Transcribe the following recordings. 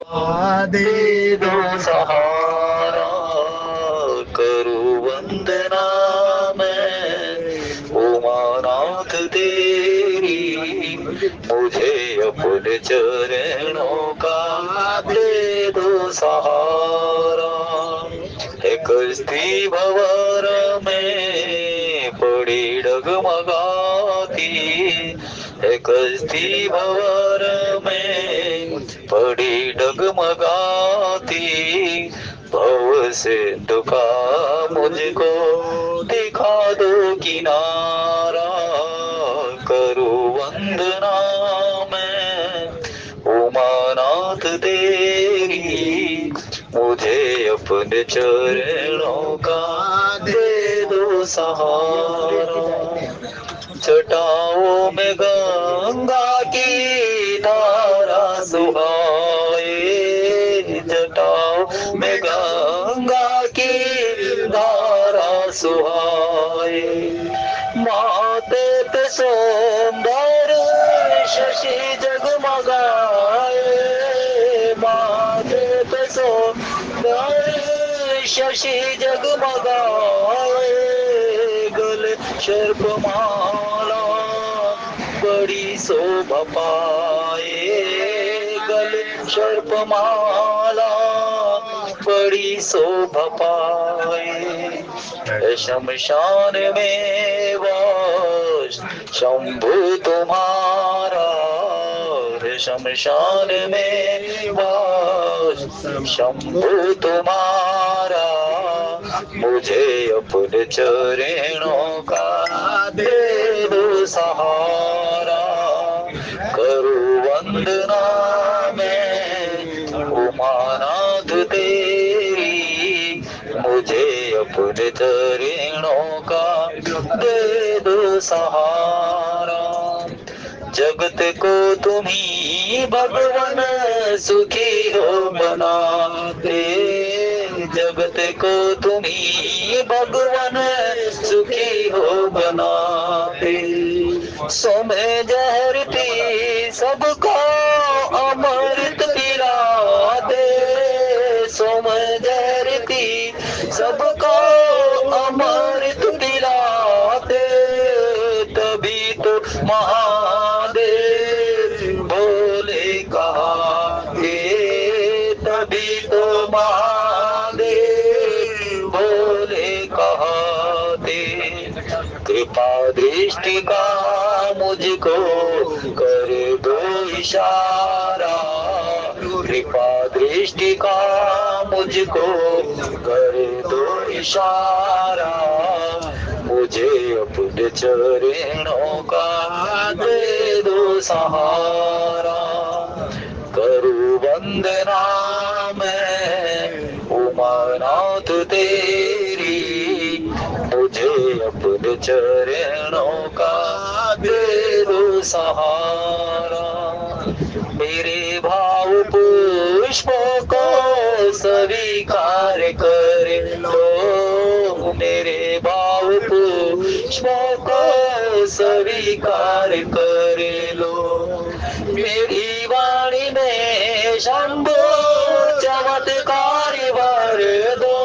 दे दो सहारा, करूं वंदना मैं उमानाथ तेरी, मुझे अपने चरणों का दे दो सहारा। है कश्ती भंवर में पड़ी डगमगाती, है कश्ती भंवर में पड़ी डगमगाती, भव सिंधु का मुझको दिखा दो किनारा, करूं वंदना मैं उमानाथ तेरी, मुझे अपने चरणों का दे दो सहारा। जटाओं में गंगा की धारा सुहाए, जटाओं में गंगा की धारा सुहाए, माथे पे सौंदर्य शशि जगमगाए, माथे पे सौंदर्य शशि जगमगाए, गले सर्पमाला बड़ी शोभा पाए, गले सर्पमाला बड़ी शोभा पाए, शमशान में वास शंभु तुम्हारा, शमशान में वास शंभु तुम्हारा, मुझे अपने चरणों का दे दो सहारा, करूं वंदना मैं उमानाथ तेरी, मुझे अपने चरणों का दे दो सहारा। जगत को तुम्ही भगवान सुखी हो बनाते, जगत को तुम्ही भगवान सुखी हो बनाते, सोमे जहर पी सबको अमृत पिलाते, सोमे जहर पी सबको अमृत पिलाते, तभी तो महादेव भोले कहाते, तभी तो महादेव भोले कहाते, कृपा दृष्टि का मुझको कर दो इशारा, कृपा दृष्टि का मुझको कर दो इशारा, मुझे अपने चरणों का दे दो सहारा, करूं वंदना मैं उमानाथ तेरी, मुझे अपने चरणों का दे दो सहारा। मेरे भाव पुष्पों को स्वीकार कर लो, मेरे भाव पुष्पों को स्वीकार कर लो, मेरी वाणी में शंभु चमत्कार भर दो,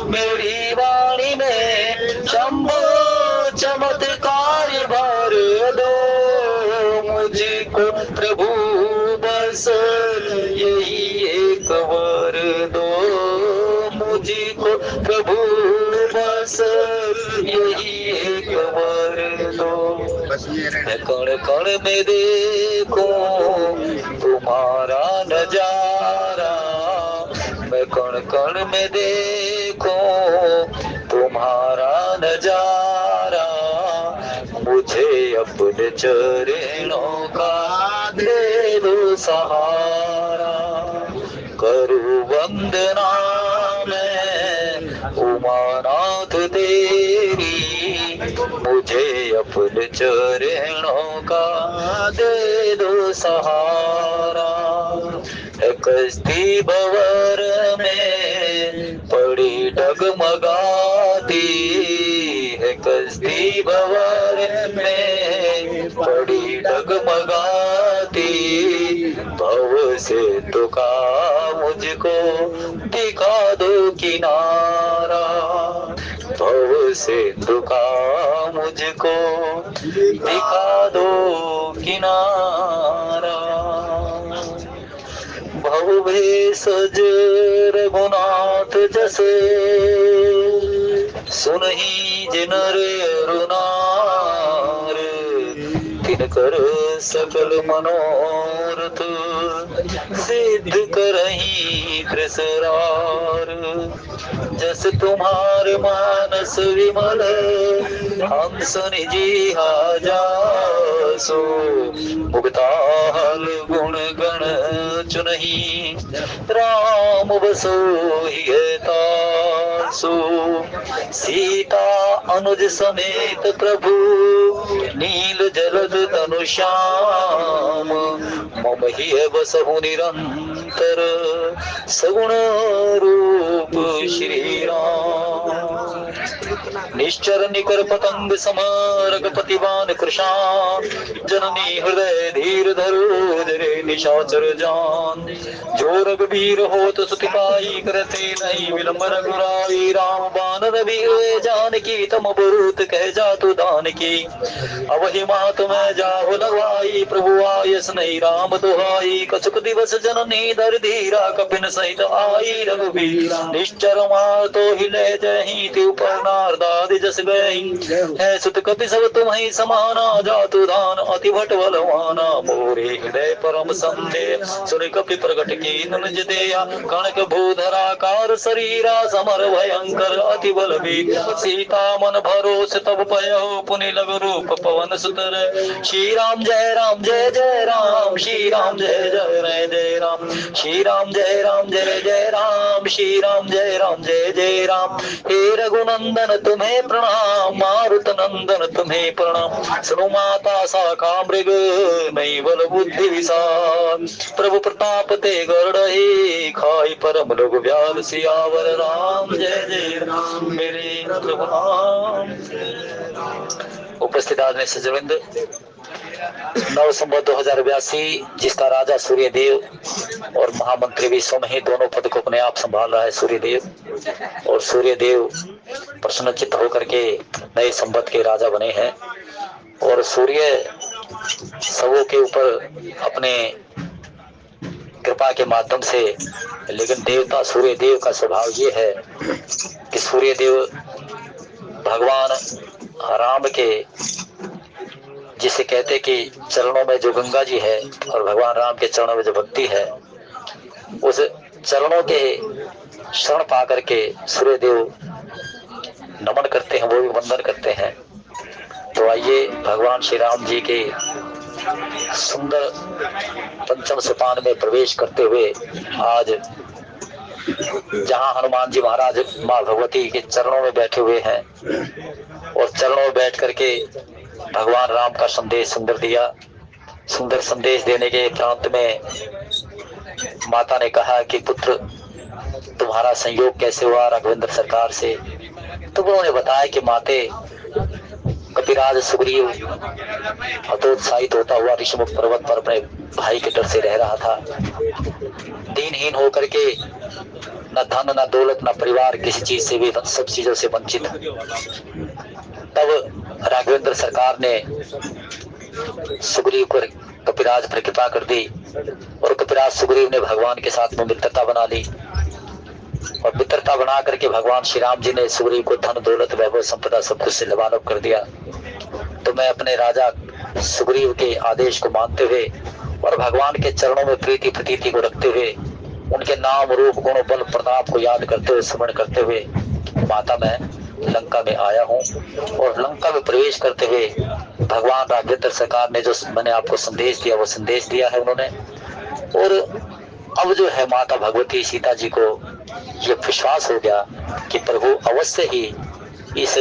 मेरी वाणी में शंभु चमत्कार भर दो, मुझको प्रभु बस यही एक वर दो, मुझको प्रभु बस यही एक वर दो, मैं कण कण में देखूं तुम्हारा नजारा, मैं कण कण में देखूं तुम्हारा नजारा, मुझे अपने चरणों का दे दो सहारा, करूं वंदना मैं उमानाथ तेरी, मुझे अपने चरणों का दे दो सहारा। है कश्ती भंवर में पड़ी डगमगाती, है कश्ती भंवर में पड़ी डगमगाती, भव से तो का मुझको दिखा दो किनारा, भव सिंधु का मुझको दिखा दो किनारा। भव भेषज रघुनाथ जसे, सुनहि जिनर रुनार, तिनकर सकल मनोरथ सिद्ध करहि त्रिसरार। जस तुम्हारे मानस विमल, हंस निजीहा जासो, मुक्ताहाल गुण गण चुनहि, राम बसोहि तासो। सीता अनुज समेत प्रभु, नील जलद तनु श्याम, मम हिय बसहु निरंतर, सगुण रूप श्री राम। निश्चर निकर पतंग सम, रघुपतिवान कृशान, जननी हृदय धीर धरो, जरे निशाचर जान। जो रघुबीर होत सुति पाई, करते नहीं विलंब रघुराई। राम बान रवि जानकी, तम बहुत कह जातु दान की। अवहि मात मैं जाहु लगवाई, प्रभु आयस नहीं राम दुहाई। कछुक दिवस जननी दर धीरा, कपिन सहित आई रघुबीर। निश्चर मार तो हिले जही, त्यु नारदादि जस गई। है सुत कपि सब तुम्हि समाना, जातु दान अति भट बलवाना। मोरे हृदय परम संदेह, सुन कपि प्रगट कीन निज देया। कनक भूधराकार शरीरा, समर भयंकर अति बलबीर। सीता मन भरोस तब पयो, पुनि लग रूप पवन सुतर। श्री राम जय जय राम, श्री राम जय जय राम। श्री राम जय जय राम, श्री राम जय जय राम। हे रघुनंदन तुम्हें प्रणाम, मारुत नंदन तुम्हें प्रणाम। सुनो माता शाखा मृग, नहीं बल बुद्धि विशाल। प्रभु प्रताप ते गढ़े, खाई परम लोग व्याल। सियावर राम जय राम, मेरे प्रभु राम। उपस्थित आदरणीय सज्जनवृंद, नव संवत 2082, जिसका राजा सूर्यदेव और महामंत्री भी स्वयं ही दोनों पद को अपने आप संभाल रहा है सूर्यदेव। और सूर्यदेव प्रसन्नचित्त होकर के नए संवत के राजा बने हैं। और सूर्य सबों के ऊपर अपने कृपा के माध्यम से, लेकिन देवता सूर्यदेव का स्वभाव ये है कि सूर्यदेव भगवान राम के, जिसे कहते कि चरणों में जो गंगा जी है और भगवान राम के चरणों में जो भक्ति है, उस चरणों के शरण पा करके सूर्यदेव नमन करते हैं, वो भी वंदन करते हैं। तो आइए भगवान श्री राम जी के सुंदर पंचम सोपान में प्रवेश करते हुए, आज जहां हनुमान जी महाराज माँ भगवती के चरणों में बैठे हुए हैं और चरणों में बैठ करके भगवान राम का संदेश सुंदर संदेश देने के प्रांत में माता ने कहा कि पुत्र तुम्हारा संयोग कैसे हुआ राघवेंद्र सरकार से। तो उन्होंने बताया कि माते कपिराज सुग्रीव हतोत्साहित होता हुआ ऋषिमुख पर्वत पर अपने भाई के डर से रह रहा था। दीनहीन होकर के न धन न दौलत न परिवार, किसी चीज से भी, सब चीजों से वंचित। तब राघवेंद्र सरकार ने सुग्रीव पर, कपिराज पर कृपा कर दी और कपिराज सुग्रीव ने भगवान के साथ में मित्रता बना ली। और मित्रता बना करके भगवान श्री राम जी ने सुग्रीव को धन दौलत वैभव संपदा सब कुछ से लबालब कर दिया। तो मैं अपने राजा सुग्रीव के आदेश को मानते हुए और भगवान के चरणों में प्रीति प्रतीति को रखते हुए, उनके नाम रूप गुण बल प्रताप को याद करते हुए, स्मरण करते हुए माता मैं लंका में आया हूँ। और लंका में प्रवेश करते हुए भगवान राघवेंद्र सरकार ने जो मैंने आपको संदेश दिया, वो संदेश दिया है उन्होंने। और अब जो है माता भगवती सीता जी को ये विश्वास हो गया कि प्रभु अवश्य ही इस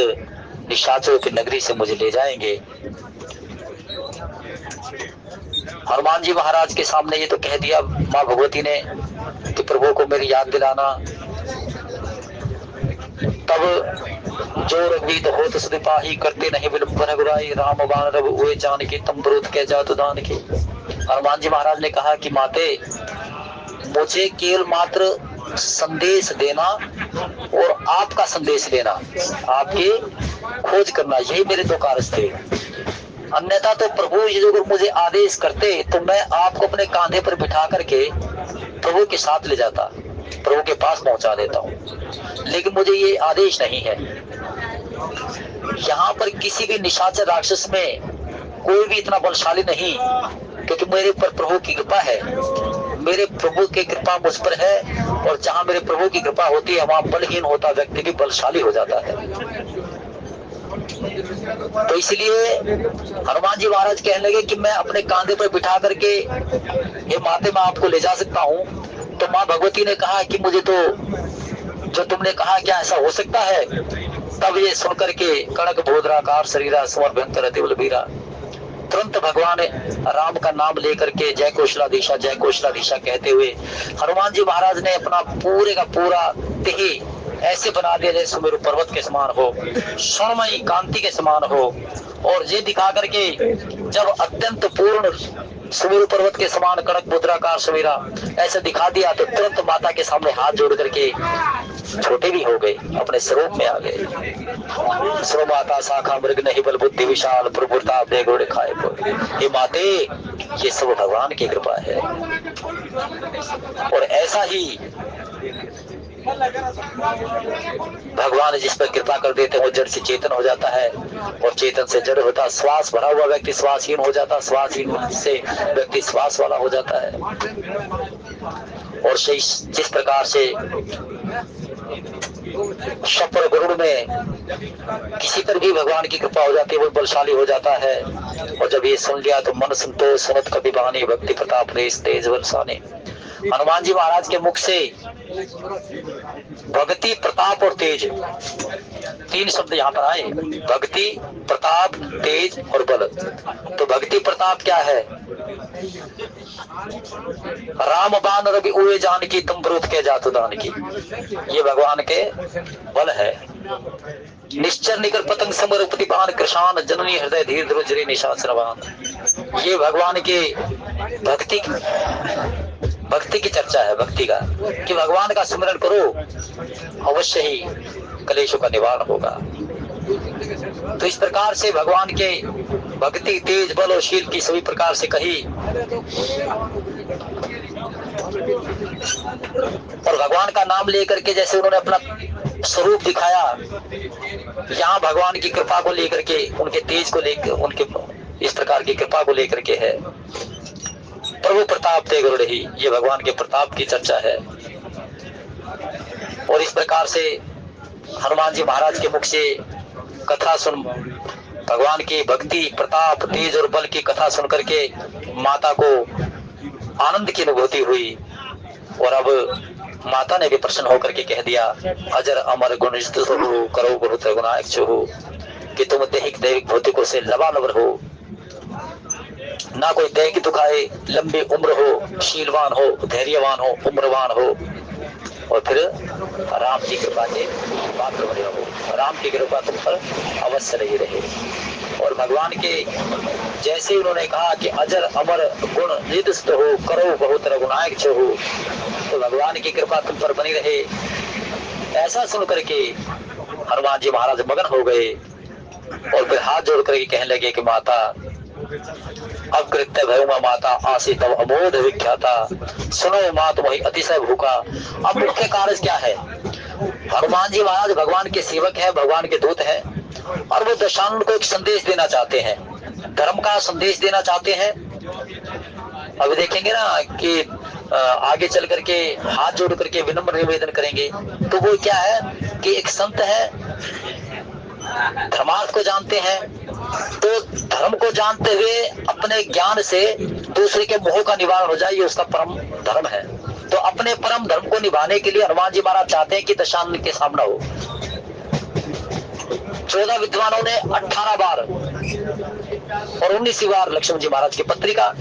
निशाचरों की नगरी से मुझे ले जाएंगे। हनुमान जी महाराज के सामने ये तो कह दिया माँ भगवती ने कि प्रभु को मेरी याद दिलाना। तब जो रघुवीर होत सुदिपाही, करते नहीं विलंब रघुराई। राम बाण रघु हुए जानकी, तम ब्रोत कह जातु दान की। हनुमान जी महाराज ने कहा कि माते, मुझे केवल मात्र संदेश देना और आपका संदेश लेना, आपकी खोज करना, यही मेरे 2 कार्य थे। अन्यथा तो प्रभु यदि अगर मुझे आदेश करते तो मैं आपको अपने कांधे पर बिठा करके प्रभु के साथ ले जाता, प्रभु के पास पहुंचा देता हूँ। लेकिन मुझे ये आदेश नहीं है। यहाँ पर किसी भी निशाचर राक्षस में कोई भी इतना बलशाली नहीं, क्योंकि मेरे पर प्रभु की कृपा है, मेरे प्रभु की कृपा मुझ पर है। और जहां मेरे प्रभु की कृपा होती है वहां बलहीन होता व्यक्ति भी बलशाली हो जाता है। तो इसलिए हनुमान जी महाराज कहने लगे कि मैं अपने कांधे पर बिठा करके ये माते मैं आपको ले जा सकता हूँ। तो माँ भगवती ने कहा कि मुझे तो जो तुमने कहा क्या ऐसा हो सकता है? तब ये सुनकर के कड़क भोदराकार शरीरा स्वर भयंकर अति बलबीरा, तुरंत भगवान राम का नाम लेकर के जय कौशलाधीशा कहते हुए हनुमान जी महाराज ने अपना पूरे का पूरा देह ऐसे बना दिया जैसे सुमेरु पर्वत के समान हो, स्वर्णमयी कांति के समान हो। और ये दिखा करके जब अत्यंत पूर्ण सुमेरु पर्वत के समान कड़क मुद्राकार सवेरा ऐसे दिखा दिया तो तुरंत माता के सामने हाथ जोड़ करके छोटे भी हो गए, अपने स्वरूप में आ गए। स्व माता शाखा मृग नहीं बल बुद्धि विशाल प्रभुता दे घोड़े खाए को। ये माते ये सब भगवान की कृपा है। और ऐसा ही भगवान जिस पर कृपा कर देते हैं वो जड़ से चेतन हो जाता है, और चेतन से जड़ होता, श्वास भरा हुआ व्यक्ति श्वासहीन हो जाता, श्वासहीन से व्यक्ति श्वास वाला हो जाता है। और जिस प्रकार से शपर गरुड़ में किसी पर भी भगवान की कृपा हो जाती है वो बलशाली हो जाता है। और जब ये सुन लिया तो मन संतोष सुनत कभी बहानी भक्ति प्रताप रेस तेज बलसाने। हनुमान जी महाराज के मुख से भक्ति प्रताप और तेज 3 शब्द यहाँ पर आए, भक्ति प्रताप तेज और बल। तो भक्ति प्रताप क्या है? राम बाण रवि उए जान की तुम ब्रूत के जातु दान की, ये भगवान के बल है। निश्चर निकर पतंग समर प्रतिपान कृषान जननी हृदय धीर ध्रुजरी निशाचरवान, ये भगवान के भक्ति की चर्चा है। भक्ति का कि भगवान का स्मरण करो अवश्य ही कलेशों का निवारण होगा। तो इस प्रकार से भगवान के भक्ति तेज बल और शील की सभी प्रकार से कही। और भगवान का नाम लेकर के जैसे उन्होंने अपना स्वरूप दिखाया, यहाँ भगवान की कृपा को लेकर के, उनके तेज को लेकर, उनके इस प्रकार की कृपा को लेकर के है। प्रभु प्रताप ते गरुड़ ही, ये भगवान के प्रताप की चर्चा है। और इस प्रकार से हनुमान जी महाराज के मुख से कथा सुन, भगवान की भक्ति प्रताप तेज और बल की कथा सुन करके माता को आनंद की अनुभूति हुई। और अब माता ने भी प्रसन्न होकर के कह दिया, अजर अमर गुण हो करो बहुत रघुनायक हो, कि तुम दैहिक दैविक भौतिकों से लबालब हो, ना कोई देह की दुखाए, लंबी उम्र हो, शीलवान हो, धैर्यवान हो, उम्रवान हो, और फिर राम की कृपा के पात्र बने हो। राम की कृपा तुम पर अवश्य रही रहे। और भगवान के जैसे उन्होंने कहा कि अजर अमर गुण निधिस्थ हो करो बहुत रघुनायक हो, तो भगवान की कृपा तुम पर बनी रहे। ऐसा सुन करके हनुमान जी महाराज मगन हो गए और फिर हाथ जोड़ करके कहने लगे कि माता अब कृत्य भयमा माता आसी तब अमोध विख्याता, सुनो माँ तुम्हें अतिशय भूखा। अब मुख्य कार्य क्या है? हनुमान जी महाराज भगवान के सेवक है, भगवान के दूत है, और वो दशानन को एक संदेश देना चाहते हैं, धर्म का संदेश देना चाहते हैं। अभी देखेंगे ना कि आगे चल करके हाथ जोड़ करके विनम्र निवेदन करेंगे। तो वो क्या है कि एक संत है, धर्मार्थ को जानते हैं, तो धर्म को जानते हुए अपने ज्ञान से दूसरे के मोह का निवारण हो जाए, ये उसका परम धर्म है। तो अपने परम धर्म को निभाने के लिए हनुमान जी महाराज चाहते हैं कि दशानन के सामना हो। 14 विद्वानों ने 18 बार और 19 बार लक्ष्मण जी महाराज की पत्रिका,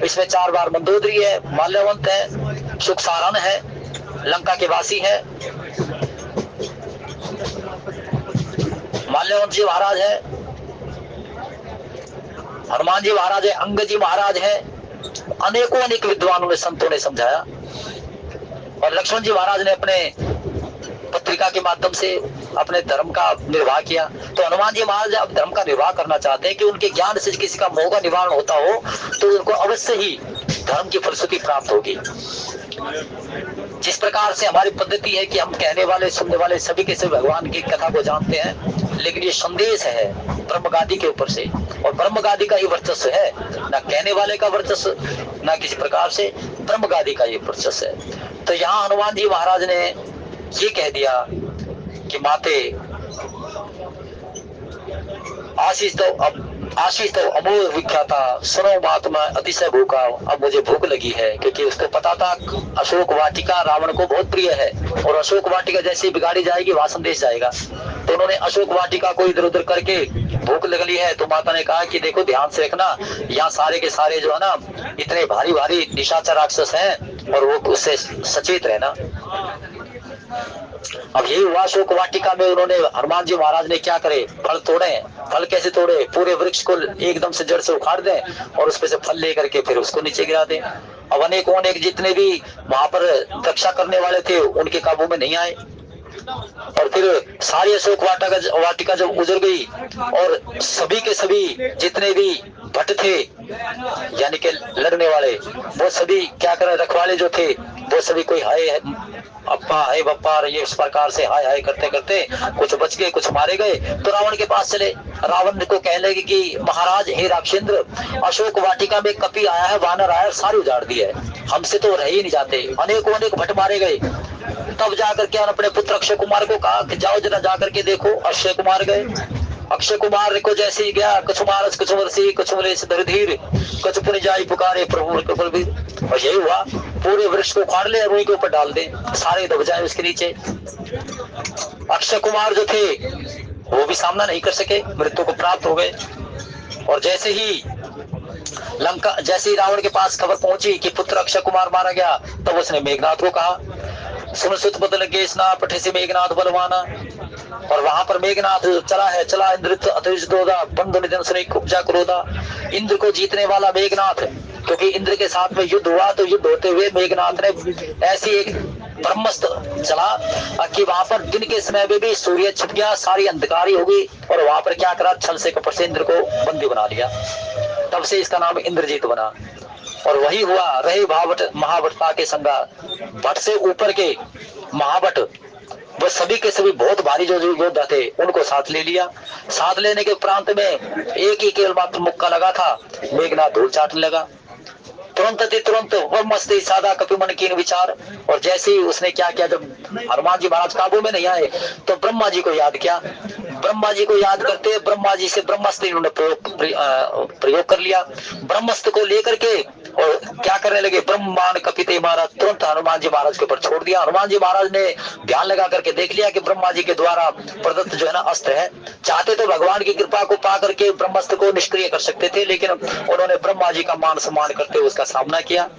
इसमें 4 बार मंदोदरी है, माल्यवंत है, सुखसारण है, लंका के वासी है, माल्यवंत जी महाराज है, हनुमान जी महाराज है, अंग जी महाराज है, अनेकों अनेक विद्वानों ने संतों ने समझाया और लक्ष्मण जी महाराज ने अपने पत्रिका के माध्यम से अपने धर्म का निर्वाह किया। तो हनुमान जी महाराज अब धर्म का निर्वाह करना चाहते हैं कि उनके ज्ञान से किसी का मोह का निवारण होता हो तो उनको अवश्य ही धर्म की फलश्रुति प्राप्त होगी। जिस प्रकार से हमारी पद्धति है कि हम कहने वाले सुनने वाले सभी के सभी भगवान की कथा को जानते हैं, लेकिन ये संदेश है ब्रह्मगादी के ऊपर से, और ब्रह्मगादी का ही वर्चस्व है, ना कहने वाले का वर्चस्व, ना किसी प्रकार से ब्रह्मगादी का ये वर्चस्व है। तो यहाँ हनुमान जी महाराज ने ये कह दिया कि माते आशीष तो अमोघ विख्याता, सुनो बात मैं अतिशय भूखा, अब मुझे भूख लगी है। क्योंकि उसको पता था अशोक वाटिका रावण को बहुत प्रिय है, और अशोक वाटिका जैसे बिगाड़ी जाएगी वहां संदेश जाएगा। तो उन्होंने अशोक वाटिका को इधर उधर करके भूख लगली है, तो माता ने कहा कि देखो ध्यान से रखना, यहाँ सारे के सारे जो है ना इतने भारी भारी निशाचर राक्षस हैं, और वो उससे सचेत रहना। अब यही हुआ अशोक वाटिका में उन्होंने हनुमान जी महाराज ने क्या करे, फल तोड़े। फल कैसे तोड़े, पूरे वृक्ष को एकदम से जड़ से उखाड़ दें और उसपे से फल लेकर के फिर उसको नीचे गिरा दें। अब अनेक जितने भी वहां पर रक्षा करने वाले थे उनके काबू में नहीं आए, और फिर सारी अशोक वाटिका जब उजड़ गई और सभी के सभी जितने भी भट्ट थे यानी कि लड़ने वाले, वो सभी क्या करें, रखवाले जो थे वो सभी कोई हाय अप्पा हाय बप्पा ये इस प्रकार से हाय हाय करते करते कुछ बच गए, कुछ मारे गए। तो रावण के पास चले, रावण को कहने लगे कि महाराज हे राक्षेंद्र, अशोक वाटिका में कपी आया है, वानर आया, सारी उजाड़ दी है, हमसे तो रह ही नहीं जाते, अनेक भट्ट मारे गए। तब जाकर के अपने पुत्र अक्षय कुमार को कहा कि जाओ जरा जाकर के देखो। अक्षय कुमार गए, अक्षय कुमार को जैसे ही गया, कछुमारस कछुमरसी कछुमरेश धरधीर कछुपुनि जाई पुकारे प्रभु बलबीर, और यही हुआ, पूरे वृक्ष को उखाड़ ले, रुई के ऊपर डाल दे, सारे दब जाए उसके नीचे। अक्षय कुमार जो थे वो भी सामना नहीं कर सके, मृत्यु को प्राप्त हो गए। और जैसे ही रावण के पास खबर पहुंची कि पुत्र अक्षय कुमार मारा गया, तब उसने मेघनाथ को कहा, सुन सुत बदल के स्ना पठे से मेघनाथ बलवाना। और वहां पर मेघनाथ चला इंद्र अतिशोदा बंधु निधन सुने उपजा क्रोधा। इंद्र को जीतने वाला मेघनाथ, क्योंकि इंद्र के साथ में युद्ध हुआ, तो युद्ध होते हुए मेघनाथ ने ऐसी एक ब्रह्मास्त्र चला कि वहां पर दिन के समय में भी सूर्य छिप गया, सारी अंधकारी हो गई, और वहां पर क्या करा, छल से कपट से इंद्र को बंदी बना लिया। तब से इसका नाम इंद्रजीत बना। और वही हुआ, रहे भावट महाभटता के संगा, भट्ट से ऊपर के महाभट, वो सभी के सभी बहुत भारी जो योद्धा थे उनको साथ ले लिया। साथ लेने के प्रांत में एक ही केवल मात्र मुक्का लगा था, मेघनाथ धूल चाटने लगा। तुरंत वह मस्ती सादा कपि मन कीन विचार। और जैसे ही उसने क्या किया, जब हनुमान जी महाराज काबू में नहीं आए तो ब्रह्मा जी को याद किया। ब्रह्मा जी को याद करते ब्रह्मा जी से ब्रह्मास्त्र इन्होंने प्रयोग कर लिया। ब्रह्मास्त्र को लेकर के और क्या करने लगे, ब्रह्मांड कपिते महाराज तुरंत हनुमान जी महाराज के ऊपर छोड़ दिया। हनुमान जी महाराज ने ध्यान लगा करके देख लिया कि ब्रह्मा जी के द्वारा प्रदत्त जो है ना अस्त्र है, चाहते तो भगवान की कृपा को पा करके ब्रह्मास्त्र को निष्क्रिय कर सकते थे, लेकिन उन्होंने ब्रह्मा जी का मान सम्मान करते हुए उसका सामना किया।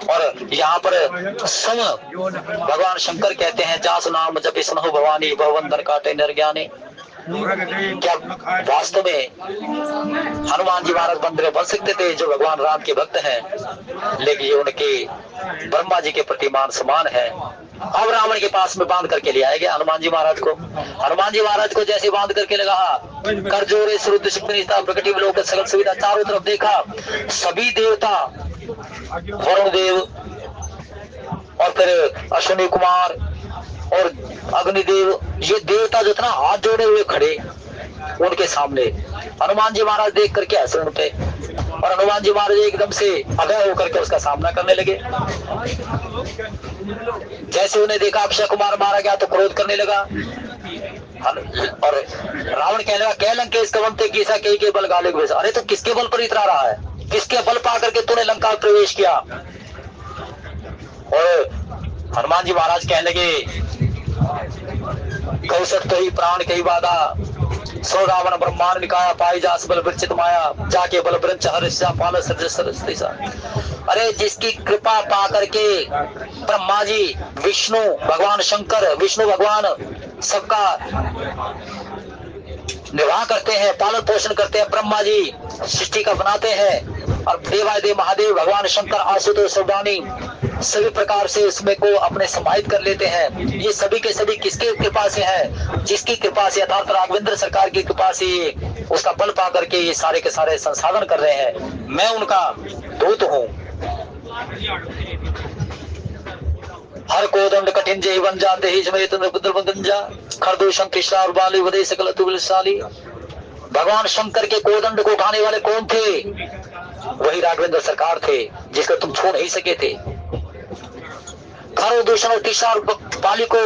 और यहाँ पर सम भगवान शंकर कहते हैं, जास नाम जब सुनो भवानी भवंदर काटे निर्ज्ञानी। क्या वास्तव में हनुमान जी महाराज बंदर बन सकते थे जो भगवान राम के भक्त हैं, लेकिन ये उनके ब्रह्मा जी के प्रति मान सम्मान है। अब रावण के पास में बांध करके ले आए गए हनुमान जी महाराज को। हनुमान जी महाराज को जैसे बांध करके लगा, कर जोरे श्रुद्ध शिवता प्रकटी लोक सकल सुविधा, चारों तरफ देखा, सभी देवता, वरुण देव और फिर अश्विनी कुमार और अग्निदेव, ये देवता जो था ना हाथ जोड़े हुए खड़े उनके सामने। हनुमान जी महाराज देख करके हंसे उन पे, और हनुमान जी महाराज एकदम से अभय होकर के उसका सामना करने लगे। जैसे उन्हें देखा अक्षय कुमार मारा गया तो क्रोध करने लगा, और रावण कहने लगा, कह लंकेश कवंते कीसा के बल गाले। अरे तो किसके बल पर इतरा रहा है, किसके बल पा करके तूने लंका में प्रवेश किया। और हनुमान जी महाराज कहने लगे, कौशट तो ही प्राण कही बाधा, सो रावण ब्रह्मांड निकाया, पाई जास बल विरचित माया, जाके बल ब्रंच हर्षा पाल सरसा। अरे जिसकी कृपा पा करके ब्रह्मा जी, विष्णु भगवान शंकर, विष्णु भगवान सबका निर्वाह करते हैं, पालन पोषण करते हैं, ब्रह्मा जी सृष्टि का बनाते हैं, और देवादिदेव महादेव भगवान शंकर आशुतोष सौदानी सभी प्रकार से उसमें को अपने समाहित कर लेते हैं। ये सभी के सभी किसके कृपा से है? जिसकी कृपा से, अर्थात राघवेंद्र सरकार की कृपा से उसका बल पा करके ये सारे के सारे संसाधन कर रहे हैं। मैं उनका दूत हूँ। हर कोदंड कठिन जय बन जाते ही खरदूषण कृष्णा और बाली वदे सकल तुलसाली। भगवान शंकर के कोदंड को उठाने वाले कौन थे? वही राघवेंद्र सरकार थे, जिसको तुम छू नहीं सके थे। खरदूषण और कृष्णा और बाली को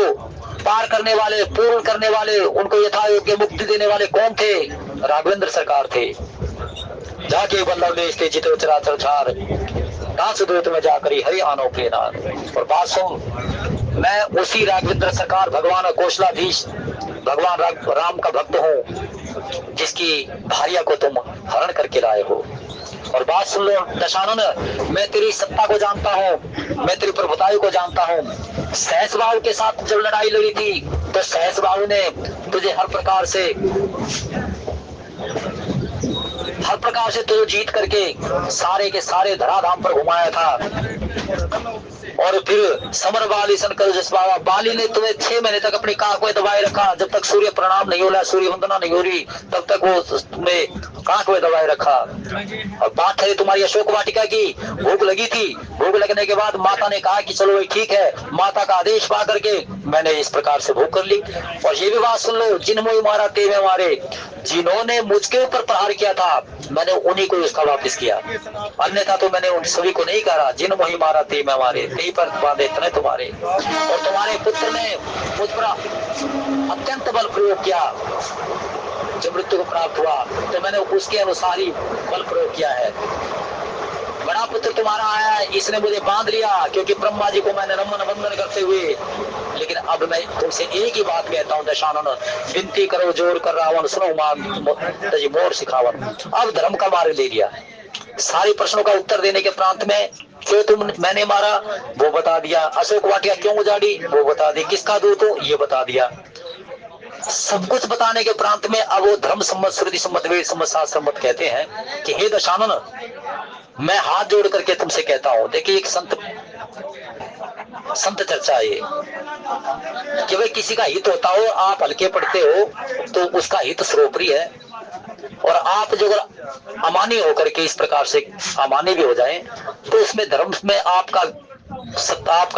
पार करने वाले, पूर्ण करने वाले, उनको यथा योग्य मुक्ति देने वाले कौन थे? राघवेंद्र सरकार थे। जाके बल्लभ देश थे जितो चराचर छार, दास दूत में जाकर हरि आनो के नार। और बात सुन, मैं उसी राघवेंद्र सरकार भगवान कौशलाधीश भगवान राम का भक्त हूँ, जिसकी भार्या को तुम हरण करके लाए हो। और बात सुन लो दशानन, मैं तेरी सत्ता को जानता हूँ, मैं तेरी प्रभुताई को जानता हूँ। सहसबाहु के साथ जब लड़ाई लड़ी थी तो सहसबाहु ने तुझे हर प्रकार से तुझे जीत करके सारे के सारे धराधाम पर घुमाया था। और फिर समर बाली शंकर जसबावा बाली ने तुम्हें 6 महीने तक अपनी काख में दबाए रखा। जब तक सूर्य प्रणाम नहीं हो रहा, सूर्य वंदना नहीं हो रही, तब तक वो तुम्हें काख में दबाए रखा। और बात है तुम्हारी अशोक वाटिका की, भूख लगी थी। भूख लगने के बाद माता ने कहा कि चलो भाई ठीक है। माता का आदेश पा करके मैंने इस प्रकार से भूख कर ली। और ये भी बात सुन लो, जिन मोह मारा ते में मारे, जिन्होंने मुझके ऊपर प्रहार किया था मैंने उन्हीं को उसका वापस किया, अन्यथा तो मैंने उन सभी को नहीं करा। जिन मोहि मारा ते में मारे, ते पर बांधे तने तुम्हारे। और तुम्हारे पुत्र ने मुझ पर अत्यंत बल प्रयोग किया। जब मृत्यु को प्राप्त हुआ तो मैंने उसके अनुसार ही बल प्रयोग किया है। बड़ा पुत्र तुम्हारा आया है, इसने मुझे बांध लिया, क्योंकि ब्रह्मा जी को मैंने नमन वंदन करते हुए। लेकिन अब मैं तुमसे एक ही बात कहता हूँ दशानन, विनती करो जोर कर रावण, सुनो मोर सिखावन। अब धर्म का मार्ग ले लिया। सारे प्रश्नों का उत्तर देने के प्रांत में क्यों मैंने मारा वो बता दिया, अशोक वाटिका क्यों उजाड़ी वो बता दी, किसका दूत हो ये बता दिया। सब कुछ बताने के प्रांत में अब वो धर्म सम्मत, श्रुति सम्मत, वेद सम्मत, शास्त्र सम्मत कहते हैं कि हे दशानन, मैं हाथ जोड़ करके तुमसे कहता हूं। देखिए एक संत चर्चा है ये, कि भाई किसी का हित होता हो, आप हल्के पड़ते हो तो उसका हित सर्वोपरि है। और आप जो अगर अमानी होकर के इस प्रकार से अमानी भी हो जाएं तो उसमें धर्म में आपका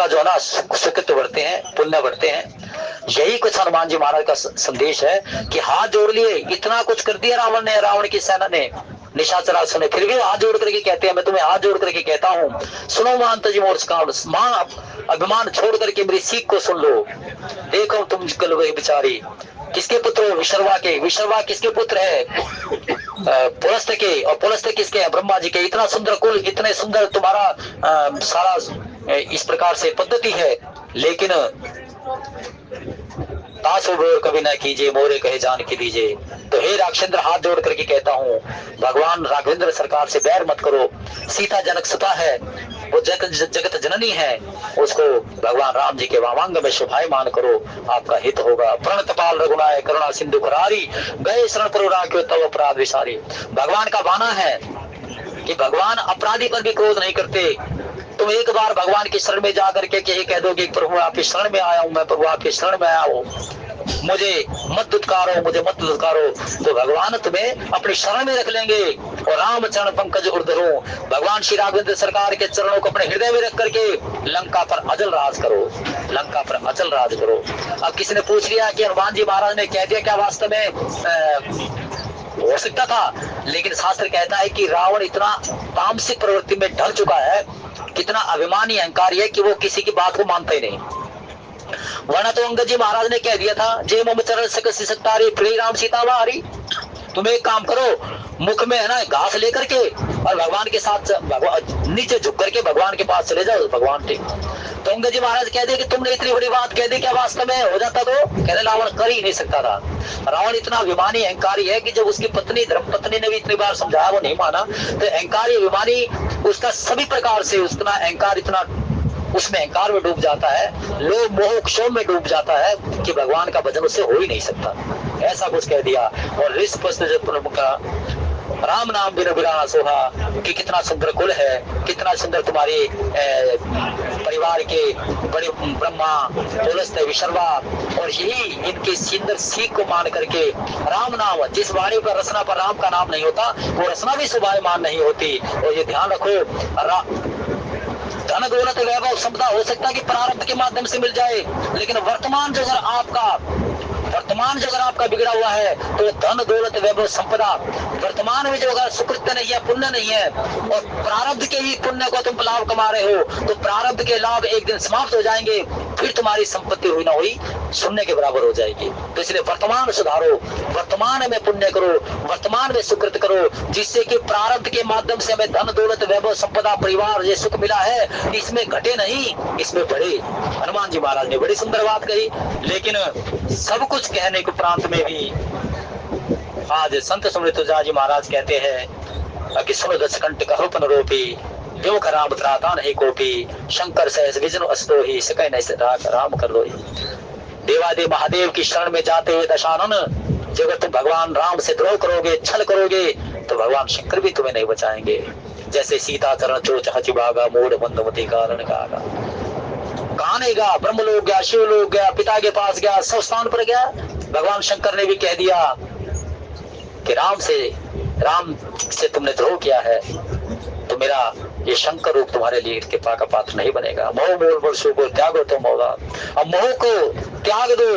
जो है ना सुकृत बढ़ते हैं, पुण्य बढ़ते हैं। यही कुछ हनुमान जी महाराज का संदेश है कि हाथ जोड़ लिए, इतना कुछ कर दिया रावण ने, रावण की सेना ने, निशाचर सुने, फिर भी हाथ जोड़ करके कहते हैं, मैं तुम्हें हाथ जोड़ करके कहता हूँ, सुनो मान तजी मोर मां, अभिमान छोड़ करके मेरी सीख को सुन लो। देखो तुम कल वही बेचारी, किसके पुत्र हो? विशर्वा के। विशर्वा किसके पुत्र है? पुलस्त्य के। और पुलस्त्य किसके हैं? ब्रह्मा जी के। इतना सुंदर कुल, इतने सुंदर तुम्हारा सारा इस प्रकार से पद्धति है, लेकिन तासो बोर कभी ना कीजिए, मोरे कहे जान की दीजिए। तो हे राक्षेंद्र, हाथ जोड़ करके कहता हूँ, भगवान राघवेंद्र सरकार से बैर मत करो। सीता जनक सुता है, वो जगत जननी है, उसको भगवान राम जी के वामांग में शुभायमान करो, आपका हित होगा। प्रणतपाल रघुनाय करुणा सिंधु करारी, गए शरण पर राख्यो तब अपराध विसारी। भगवान का बाना है कि भगवान अपराधी पर भी क्रोध नहीं करते। तुम एक बार भगवान की शरण में जाकर के कह दोगे प्रभु आपकी शरण में आया हूं, मैं प्रभु आपकी शरण में आया हूं, मुझे मत दुत्कारो, मुझे मत दुत्कारो, तो भगवान तुम्हें अपनी शरण में रख लेंगे। और राम चरण पंकज उर्धरो, भगवान श्री राघवेंद्र सरकार के चरणों को अपने हृदय में रख करके लंका पर अचल राज करो, लंका पर अचल राज करो। अब किसी ने पूछ लिया कि हनुमान जी महाराज ने कह दिया क्या वास्तव में हो सकता था? लेकिन शास्त्र कहता है कि रावण इतना तामसिक प्रवृत्ति में ढल चुका है, कितना अभिमानी अहंकारी है कि वो किसी की बात को मानता ही नहीं। वरना तो अंगद जी महाराज ने कह दिया था, जय मम चरण सकतारी प्रिय राम सीता मारी। तुम एक काम करो, मुख में है ना घास लेकर के और भगवान के साथ नीचे झुक करके भगवान के पास चले जाओ, भगवान ठीक। तो अंगद जी महाराज कह दे कि तुमने इतनी बड़ी बात कह दी, क्या वास्तव में हो जाता? तो कहने रावण कर ही नहीं सकता था। रावण इतना अभिमानी अहंकारी है कि जब उसकी पत्नी धर्मपत्नी ने भी इतनी बार समझाया वो नहीं माना, तो अहंकारी अभिमानी उसका सभी प्रकार से उसका अहंकार इतना उसमें अहंकार में डूब जाता है, लोभ मोह क्षोभ में डूब जाता है कि भगवान का भजन उससे हो ही नहीं सकता। ऐसा कुछ कह दिया। और का राम नाम बिन बिना सोहा, कि कितना सुंदर कुल है, कितना सुंदर तुम्हारी परिवार के बड़े ब्रह्मा पुलस्त्य विशर्वा, और यही इनके अंदर सीख को मान करके राम नाम, जिस वाणी पर रचना पर राम का नाम नहीं होता वो रचना भी शुभायमान नहीं होती। और ये ध्यान रखो, धन दौलत वैभव संपदा हो सकता है कि प्रारब्ध के माध्यम से मिल जाए, लेकिन वर्तमान जो अगर आपका बिगड़ा हुआ है तो धन दौलत वैभव संपदा वर्तमान में जो अगर सुकृत्य नहीं है, पुण्य नहीं है, और प्रारब्ध के ही पुण्य को तुम लाभ कमा रहे हो, तो प्रारब्ध के लाभ एक दिन समाप्त हो जाएंगे, फिर तुम्हारी संपत्ति हुई ना हुई शून्य के बराबर हो जाएगी। तो इसलिए वर्तमान सुधारो, वर्तमान में पुण्य करो, वर्तमान में सुकृत करो, जिससे कि प्रारब्ध के माध्यम से हमें धन दौलत वैभव संपदा परिवार ये सुख मिला है, इसमें घटे नहीं, इसमें बढ़े। हनुमान जी महाराज ने बड़ी सुंदर बात कही। लेकिन सब कुछ कहने के प्रांत में भी आज संत सुमृत जी महाराज कहते हैं कि सुन दशकंठ कहोपन रोपी देव का राम त्राता नहीं कोपी, शंकर सहस विष्णु अस्तो ही सकै नहीं राम कर दो। देवादेव महादेव की शरण में जाते हुए दशानन, जब तुम भगवान राम से द्रोह करोगे, छल करोगे, तो भगवान शंकर भी तुम्हें नहीं बचाएंगे। जैसे सीता चरण चोच हचि भागा, मूढ़ बंधुमति कारण कागा। कहां नहीं गया, ब्रह्म लोग गया, शिव लोग गया, पिता के पास गया, सब स्थान पर गया। भगवान शंकर ने भी कह दिया कि राम से तुमने द्रोह किया है, तो मेरा ये शंकर रूप तुम्हारे लिए कृपा का पात्र नहीं बनेगा। मोह मूल वर्षों को त्यागो तुम मोह, अब मोह को त्याग दो,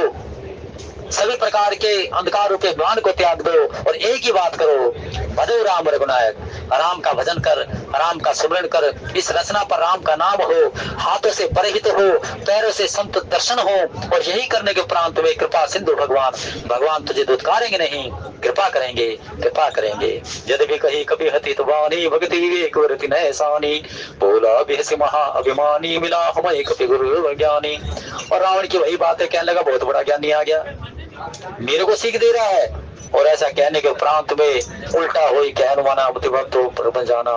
सभी प्रकार के अंधकार रूपी ज्ञान को त्याग दो, और एक ही बात करो, भजो राम रघुनायक, राम का भजन कर, राम का सुमरण कर, इस रचना पर राम का नाम हो, हाथों से परहित हो, पैरों से संत दर्शन हो, और यही करने के प्रांत में कृपा सिंधु भगवान तुझे दुत्कारेंगे नहीं, कृपा करेंगे, कृपा करेंगे। यदि भी कही कभी हति तो वाणी भक्ति विवेक वरति नय सानी, बोला बेहसी महा अभिमानी, मिला हमें कपि गुरु ज्ञानी। और रावण की वही बात है, कहने लगा बहुत बड़ा ज्ञानी आ गया, मेरे को सीख दे रहा है। और ऐसा कहने के प्रांत में उल्टा हुई कि हनुमाना भक्त जाना,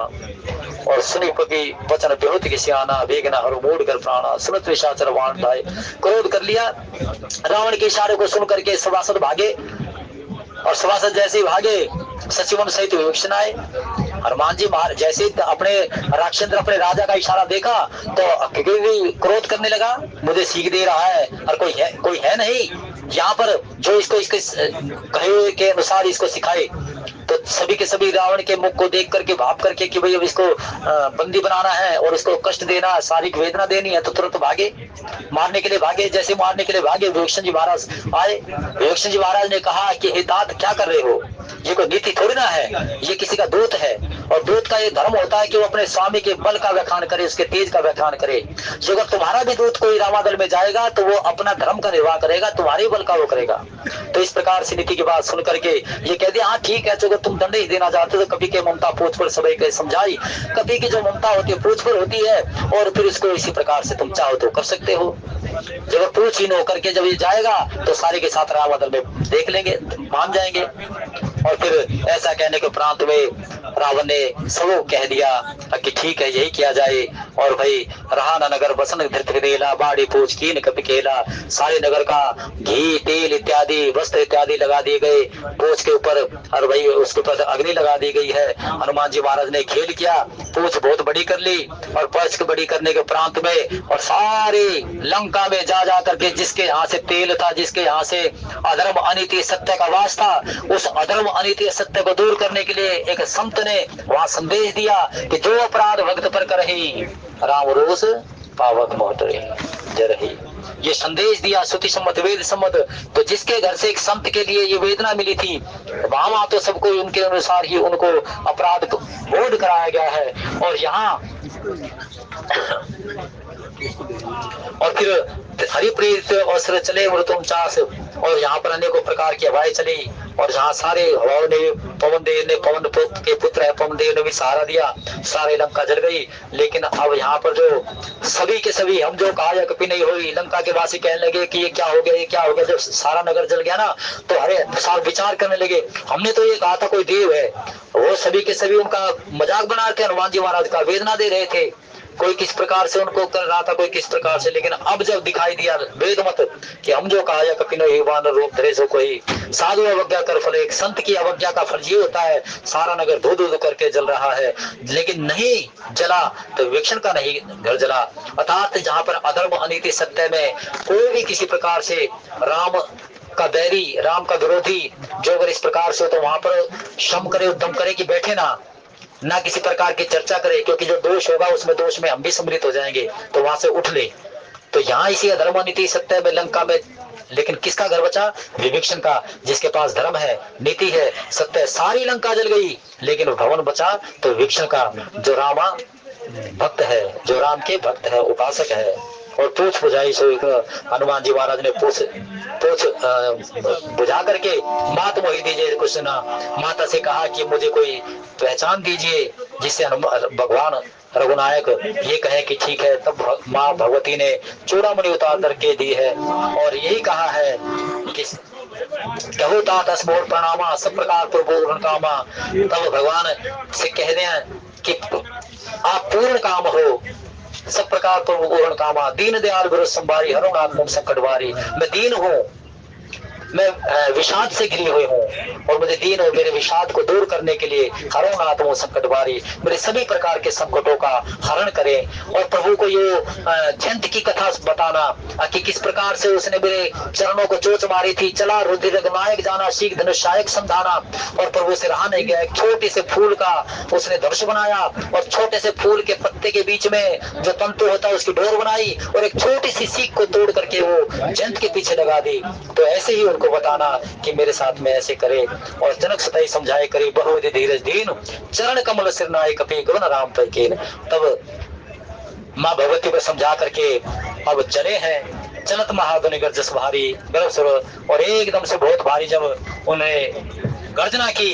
और सुनी पकी वचन बेहोत की सियाना, वेगना हर मोड़ कर प्राणा, सुनत निशाचर वाण लाए। क्रोध कर लिया, रावण के इशारे को सुन करके सभासद भागे, और सभासद जैसे ही भागे सचिवन सहित विभीषण आए। हनुमान जी महाराज जैसे अपने राक्षेंद्र अपने राजा का इशारा देखा तो क्रोध करने लगा, मुझे सीख दे रहा है, और कोई है नहीं यहाँ पर जो इसको इसके कहे के अनुसार इसको सिखाए। तो सभी के सभी रावण के मुख को देख करके भाप करके कि भाई अब इसको बंदी बनाना है और इसको कष्ट देना, शारीरिक वेदना देनी है, तो तुरंत भागे, मारने के लिए भागे। जैसे मारने के लिए भागे, विभीषण जी महाराज आए। विभीषण जी महाराज ने कहा कि हे तात, क्या कर रहे हो, ये कोई नीति थोड़ी ना है, ये किसी का दूत है, और दूत का ये धर्म होता है कि वो अपने स्वामी के बल का व्याख्यान करे, उसके तेज का व्याख्यान करे। जो अगर तुम्हारा भी दूत कोई रामादल में जाएगा तो वो अपना धर्म का निर्वाह करेगा, तुम्हारे बल का वो करेगा। तो इस प्रकार से नीति की बात सुन करके ये कह दिया, हाँ ठीक है, जो तुम दंड ही देना चाहते तो कभी के ममता पूछ पर सभी के समझाई, कभी की जो ममता होती है पूछ पर होती है, और फिर इसको इसी प्रकार से तुम चाहो तो कर सकते हो। जब पूछ ही न होकर के जब ये जाएगा तो सारे के साथ रामादल में देख लेंगे, मान जाएंगे। और फिर ऐसा कहने के प्रांत में रावण ने सबको कह दिया कि ठीक है, यही किया जाए। और भाई रहा न नगर बसन धृत विदेला, बाड़ी पूछ कीन कपि केला। सारे नगर का घी तेल इत्यादि वस्त्र इत्यादि लगा दिए गए पूछ के ऊपर, और भाई उसके ऊपर अग्नि लगा दी गई है। हनुमान जी महाराज ने खेल किया, पूछ बहुत बड़ी कर ली, और पूछ के बड़ी करने के प्रांत में और सारे लंका में जा करके जिसके यहाँ से तेल था, जिसके यहाँ से अधर्म अनीति सत्य का वास था, उस अधर्म अनीति सत्य को दूर करने के लिए एक संत ने वहां संदेश दिया कि जो अपराध भक्त पर करही, राम रोष पावक मोहतरे जरही। ये संदेश दिया श्रुति सम्मत वेद सम्मत। तो जिसके घर से एक संत के लिए ये वेदना मिली थी, वहां तो सबको उनके अनुसार ही उनको अपराध बोध कराया गया है। और यहाँ और फिर हरिप्रीत अवसर चले मृतुम चास, और यहाँ पर अनेकों प्रकार की हवाएं चली, और जहाँ सारे हवाओं ने पवन देव ने, पवन के पुत्र है पवन देव ने भी सहारा दिया, सारे लंका जल गई। लेकिन अब यहाँ पर जो सभी के सभी हम जो कहा कभी नहीं हुई, लंका के वासी कहने लगे कि ये क्या हो गया, ये क्या हो गया। जब सारा नगर जल गया ना तो हरे साल विचार करने लगे, हमने तो ये कहा था कोई देव है। वो सभी के सभी उनका मजाक बना रहे थे, हनुमान जी महाराज का वेदना दे रहे थे। कोई किस प्रकार से उनको कर रहा था, कोई किस प्रकार से, लेकिन अब जब दिखाई दिया वेद मत कि हम जो कहा या कपिनो युवान रूप धरे सो कोई साधु अवज्ञा कर फल, एक संत की अवज्ञा का फल ये होता है सारा नगर धो धो करके जल रहा है, लेकिन नहीं जला तो विक्षण का नहीं घर जला। अर्थात जहाँ पर अधर्म अनीति सत्य में कोई भी किसी प्रकार से राम का बैरी, राम का विरोधी जो अगर इस प्रकार से, तो वहां पर श्रम करे, उद्यम करे कि बैठे ना किसी प्रकार की चर्चा करे, क्योंकि जो दोष होगा उसमें दोष में हम भी सम्मिलित हो जाएंगे, तो वहां से उठ ले। तो यहाँ इसी अधर्म नीति सत्य में लंका में, लेकिन किसका घर बचा? विभीषण का, जिसके पास धर्म है, नीति है, सत्य है। सारी लंका जल गई लेकिन भवन बचा तो विभीषण का, जो रामा भक्त है, जो राम के भक्त है, उपासक है। और पूछ बुझाई सो हनुमान जी महाराज ने पूछ बुझा करके मात मोही दीजिए कुछ ना, माता से कहा कि मुझे कोई पहचान दीजिए जिससे भगवान रघुनायक ये कहे कि ठीक है। तब माँ भगवती ने चूड़ामणि उतार करके दी है और यही कहा है कि कहो तात अस्मोर प्रणामा सब प्रकार पूर्ण कामा। तब भगवान से कह दें कि आप पूर्ण काम हो, सब प्रकार पूर्ण कामा, दीन दयाल गुरु संभारी हरो नाथ मुझ संकट भारी। मैं दीन हूँ, मैं विषाद से घिरी हुई हूँ और मुझे दीन और मेरे विषाद को दूर करने के लिए हरो नाथ मुझ संकट भारी, मेरे सभी प्रकार के संकटों का हरण करें। और प्रभु को ये जयंत की कथा बताना कि किस प्रकार से उसने मेरे चरणों को चोट मारी थी, चला रुधिर नायक जाना शीघ्र धनुषायक संधाना। और प्रभु से रहा नहीं गया, एक छोटे से फूल का उसने धनुष बनाया और छोटे से फूल के पत्ते के बीच में जो तंतु होता है उसकी डोर बनाई और एक छोटी सी सीख को तोड़ करके वो जयंत के पीछे लगा दी। तो ऐसे ही उनको बताना कि मेरे साथ में ऐसे करे। और जनक सताई समझाए करे बहुविधि धीरज दीन, चरण कमल सिर नाय कपि गुण राम पैकीन। तब माँ भगवती को समझा करके अब चले हैं, चलत महाधुनि गर्जस भारी गर्भ सुर। और एकदम से बहुत भारी जब उन्हें गर्जना की,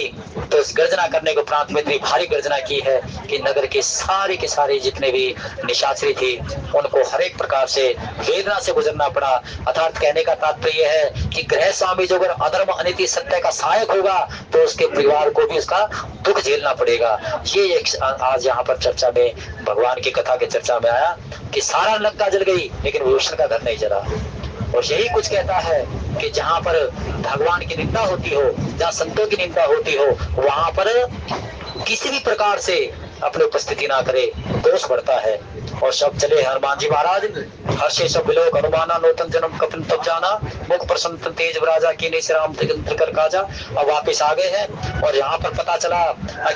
तो इस गर्जना करने के उपरांत में इतनी भारी गर्जना की है कि नगर के सारे जितने भी निशाचरी थी उनको हर एक प्रकार से वेदना से गुजरना पड़ा। अर्थात कहने का तात्पर्य है कि गृह स्वामी जो अगर अधर्म अनीति सत्य का सहायक होगा तो उसके परिवार को भी उसका दुख झेलना पड़ेगा। ये एक आज यहाँ पर चर्चा में, भगवान की कथा के चर्चा में आया कि सारा लंका जल गई लेकिन विभीषण का घर नहीं जला। और यही कुछ कहता है कि जहाँ पर भगवान की निंदा होती हो, जहाँ संतों की निंदा होती हो, वहां पर किसी भी प्रकार से अपनी उपस्थिति ना करे, दोष बढ़ता है। और सब चले हनुमान जी महाराज हर्षे सब विलोक हनुमाना नूतन जन्म कपिन तब जाना मुख प्रसन्न तेज राजा की ने राम कर काजा। अब वापिस आ गए हैं और यहाँ पर पता चला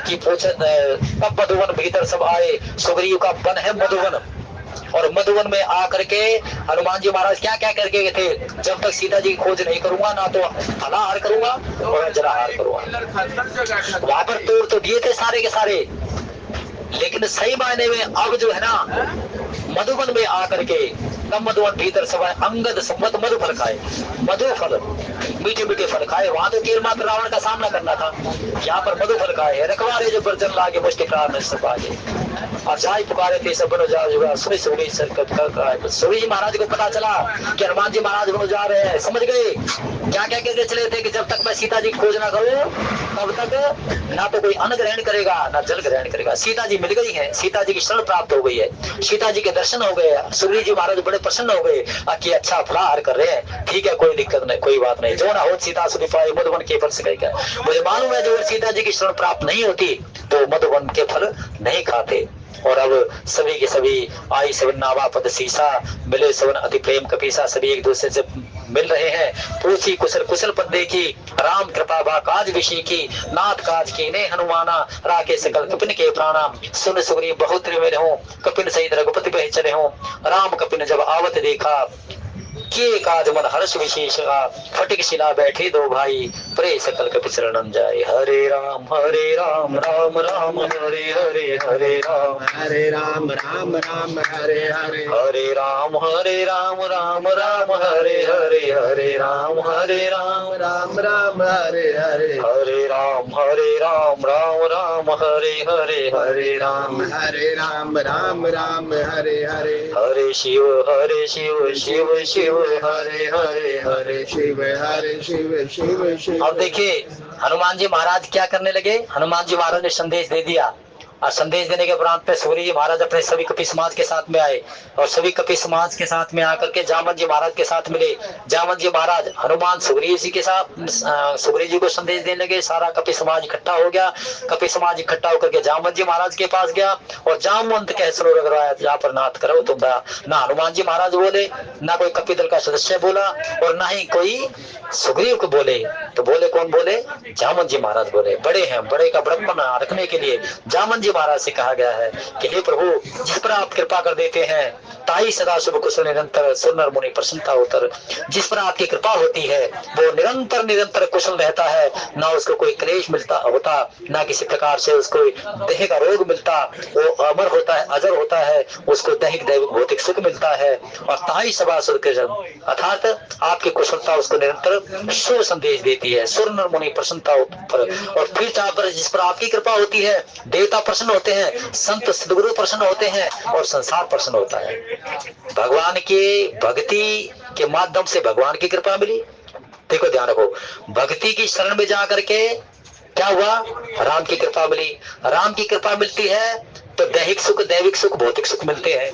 कि पूछ तब मधुवन भीतर सब आए, सुग्रीव का वन है मधुवन। और मधुवन में आकर के हनुमान जी महाराज क्या क्या करके गए थे, जब तक सीता जी की खोज नहीं करूंगा ना तो फलाहार करूंगा और जलाहार करूंगा। वहां पर तोड़ तो दिए थे सारे के सारे, लेकिन सही मायने में अब जो है ना मधुवन में आकर के तब मधुवन भीतर सब अंगद संवत मधु फल खाए, मधु फल मीठे मीठे फल खाए। वहां तो केवल मात्र रावण का सामना करना था, यहाँ पर मधु फल खाए। रखवारे जो बर्जन लागे मुष्टि प्राण सब आगे अचाई पुकारे थे सब बनो जा जुगा सुनी सुनी सर। सूरी जी महाराज को पता चला कि हनुमान जी महाराज बनो जा रहे हैं, समझ गए क्या क्या कहते चले थे कि जब तक मैं सीता जी खोज ना करूं तब तक ना तो कोई अन्न ग्रहण करेगा ना जल ग्रहण करेगा। सीता जी मिल गई है, सीता जी की शरण प्राप्त हो गई है, सीता जी के दर्शन हो गए। सूरी जी महाराज बड़े प्रसन्न हो गए कि अच्छा फलाहार कर रहे हैं, ठीक है कोई दिक्कत नहीं, कोई बात नहीं। जो ना हो सीता सुनी पाई मधुवन के फल से गई। मुझे मालूम है जो सीता जी की शरण प्राप्त नहीं होती तो मधुवन के फल नहीं खाते। और अब सभी के सभी आई सवन नावा पद सीसा मिले सवन अति प्रेम कपीसा। सभी एक दूसरे से मिल रहे हैं, पूछी कुशल कुशल पद देखी, राम कृपा बा काज विषी की, नाथ काज की ने हनुमाना, राके सकल कपिन के प्राणा। सुन सुग्रीव बहुत त्रिवेद हूँ, कपिन सहित रघुपति बह चले हूँ। राम कपिन जब आवत देखा किए काज मन हर्ष विशेष, फटिक शिला बैठे दो भाई, प्रे सकल कपि शरणम जाए। हरे राम राम राम हरे हरे, हरे राम राम राम हरे हरे, हरे राम राम हरे हरे, हरे राम राम हरे हरे, हरे राम राम हरे हरे, हरे राम राम हरे हरे, हरे शिव शिव शिव हरे हरे, हरे शिव शिव शिव। अब देखिए हनुमान जी महाराज क्या करने लगे। हनुमान जी महाराज ने संदेश दे दिया और संदेश देने के उपरांत में सुग्रीव जी महाराज अपने सभी कपि समाज के साथ में आए और सभी कपि समाज के साथ में आकर के जामवंत जी महाराज के साथ मिले। जामवंत जी महाराज हनुमान सुग्रीव जी के साथ सुग्रीव जी को संदेश देने लगे। सारा कपि समाज इकट्ठा हो गया। कपि समाज इकट्ठा होकर के जामवंत जी महाराज के पास गया और जामवंत कह सरोवर रगड़वाया, जहाँ पर नाथ करो तुम। ना हनुमान जी महाराज बोले, ना कोई कपि दल का सदस्य बोला और ना ही कोई सुग्रीव को बोले। तो बोले कौन बोले? जामवंत जी महाराज बोले। बड़े हैं, बड़े का बड़प्पन रखने के लिए जामवंत जी महाराज से कहा गया है कि हे प्रभु, जिस पर आप कृपा कर देते हैं ताई सदा शुभ कुशल निरंतर, सुर नर मुनि प्रसन्नता उतर। जिस पर आपकी कृपा होती है वो निरंतर निरंतर कुशल रहता है, ना उसको कोई क्लेश मिलता होता, ना किसी प्रकार से उसको देह का रोग मिलता। वो अमर होता है, अजर होता है, उसको दैहिक दैविक भौतिक सुख मिलता है। और ताई सभा सुर अर्थात आपकी कुशलता उसको निरंतर शुभ संदेश देती है, सुर नर मुनि प्रसन्नता उतर। और फिर जहाँ पर जिस पर आपकी कृपा होती है देवता प्रसन्न होते हैं, संत सद्गुरु प्रसन्न होते हैं और संसार प्रसन्न होता है। भगवान की भक्ति के माध्यम से भगवान की कृपा मिली। देखो ध्यान रखो, भक्ति की शरण में जाकर के क्या हुआ? राम की कृपा मिली। राम की कृपा मिलती है तो दैहिक सुख दैविक सुख भौतिक सुख मिलते हैं।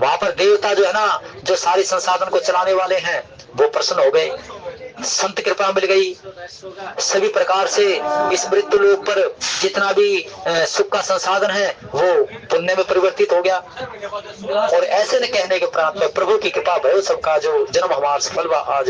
वहां पर देवता जो है ना, जो सारे संसाधन को चलाने वाले हैं, वो प्रसन्न हो गए। संत कृपा मिल गई। सभी प्रकार से इस मृत्यु लोक पर जितना भी सुख का संसाधन है वो पुण्य में परिवर्तित हो गया। और ऐसे न कहने के प्रांत में प्रभु की कृपा भयो सबका जो जन्म हमारा सफल हुआ आज।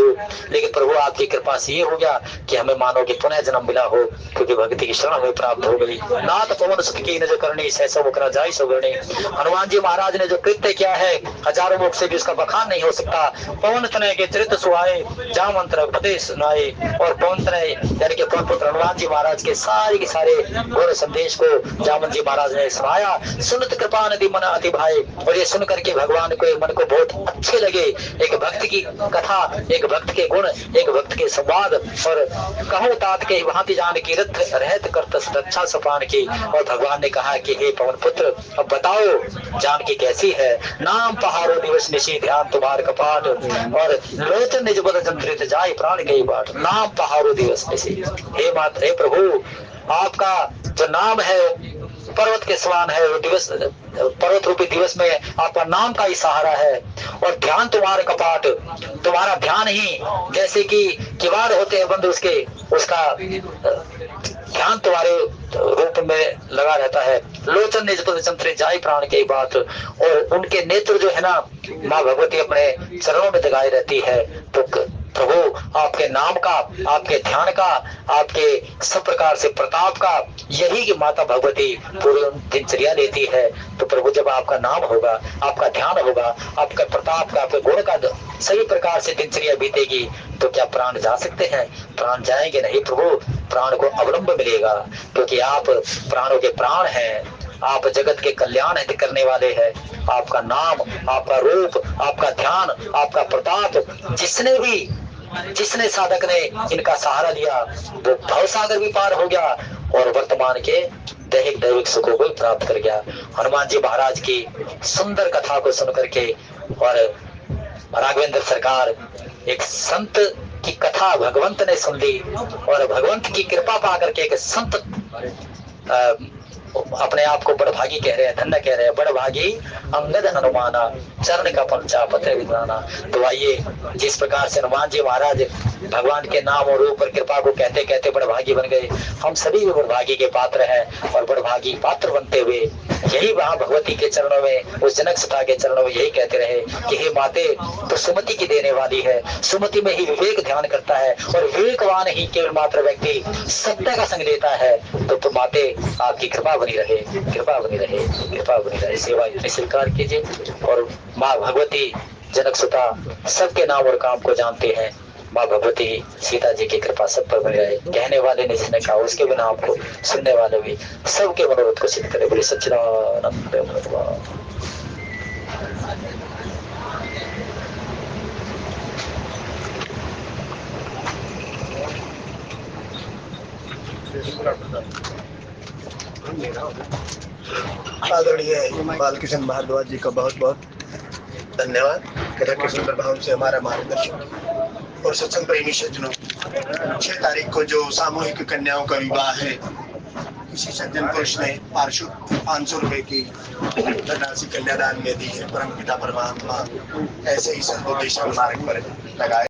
लेकिन प्रभु आपकी कृपा से ये हो गया कि हमें मानो कि पुनः जन्म मिला हो, क्योंकि भक्ति की शरण हमें प्राप्त हो गई। नाथ पवन सुख की न जो करनी सहसो मुकरा जाय सौगरणी। हनुमान जी महाराज ने जो कृत्य किया है हजारों मुख से भी उसका बखान नहीं हो सकता। पवन तनय के चरित्र सुहाए जामवंत रघुपति सुनाए। और पवन तनय यानी कि पवन पुत्र हनुमान जी महाराज के सारे घोर संदेश को जामवंत जी महाराज ने सुनाया। सुनत कृपा नदी मन अति भाई। और ये सुन करके भगवान को मन को बहुत अच्छे लगे। एक भक्त की कथा, एक भक्त के गुण, एक भक्त के संवाद। और कहूँ तात के भांति जान की रथ रहत करत रक्षा सपान की। और भगवान ने कहा कि हे पवन पुत्र, अब बताओ जानकी कैसी है। नाम पहाड़ो दिवस निशी ध्यान तुम्हार कपाट। और लोचन निज बद जंत्रित जाय प्राण गई बाट। नाम पहाड़ो दिवस निशी। हे मात, हे प्रभु, आपका जो नाम है पर्वत के समान है। वो दिवस पर्वत रूपी दिवस में आपका नाम का ही सहारा है। और ध्यान तुम्हारे कपाट, तुम्हारा ध्यान ही जैसे कि किवाड़ होते हैं बंद उसके, उसका ध्यान तुम्हारे रूप में लगा रहता है। लोचन निज पद जंत्रित जाय प्राण की बात। और उनके नेत्र जो है ना, माँ भगवती अपने चरणों में दगाई रहती है। तो प्रभु आपके नाम का, आपके ध्यान का, आपके सब प्रकार से प्रताप का यही कि माता भगवती पूरी दिनचर्या लेती है। तो प्रभु जब आपका नाम होगा, आपका ध्यान होगा, आपका प्रताप का, आपके गुण का सभी प्रकार से दिनचर्या बीतेगी, तो क्या प्राण जा सकते हैं? प्राण जाएंगे नहीं प्रभु, प्राण को अवलंब मिलेगा। क्योंकि आप प्राणों के प्राण हैं, आप जगत के कल्याण हित करने वाले हैं। आपका नाम, आपका रूप, आपका ध्यान, आपका प्रताप, जिसने साधक ने इनका सहारा लिया वो भवसागर भी पार हो गया और वर्तमान के दैहिक दैविक सुखों को प्राप्त कर गया। हनुमान जी महाराज की सुंदर कथा को सुन करके और राघवेंद्र सरकार एक संत की कथा भगवंत ने सुन ली और भगवंत की कृपा पा करके एक संत अपने आप को बड़भागी कह रहे हैं, धन्य कह रहे हैं। बड़भागी अंगद हनुमाना, चरण का पंचा पत्र विद्वाना। तो आइए, जिस प्रकार से हनुमान जी महाराज भगवान के नाम और रूप और कृपा को कहते कहते बड़भागी बन गए, हम सभी भी बड़भागी के पात्र हैं। और बड़भागी पात्र बनते हुए यही वहां भगवती के चरणों में, उस जनक सुता के चरणों में यही कहते रहे कि हे माते, तो सुमति की देने वाली है। सुमति में ही विवेक ध्यान करता है और विवेकवान ही केवल मात्र व्यक्ति सत्य का संग लेता है। तो माते आपकी कृपा बनी रहे, कृपा बनी रहे, कृपा बनी रहे। सेवा इतनी स्वीकार कीजिए। और माँ भगवती जनक सुता सबके नाम और काम को जानते हैं। माँ भगवती सीता जी की कृपा सब पर बनी रहे। कहने वाले ने जिसने कहा उसके बिना आपको सुनने वाले भी सबके मनोरथ को सिद्ध करे। बोले सच्चिदानंद भगवान। आदरणीय बालकृष्ण भारद्वाज जी का बहुत बहुत धन्यवाद। कथा के सुंदर भाव से हमारा मार्गदर्शन। और सत्संग प्रेमी सज्जनों, 6 तारीख को जो सामूहिक कन्याओं का विवाह है किसी सज्जन पुरुष ने पार्षद 500 रुपए की धनराशि कन्यादान में दी है। परम पिता परमात्मा ऐसे ही सर्वोदेश मार्ग पर लगाए।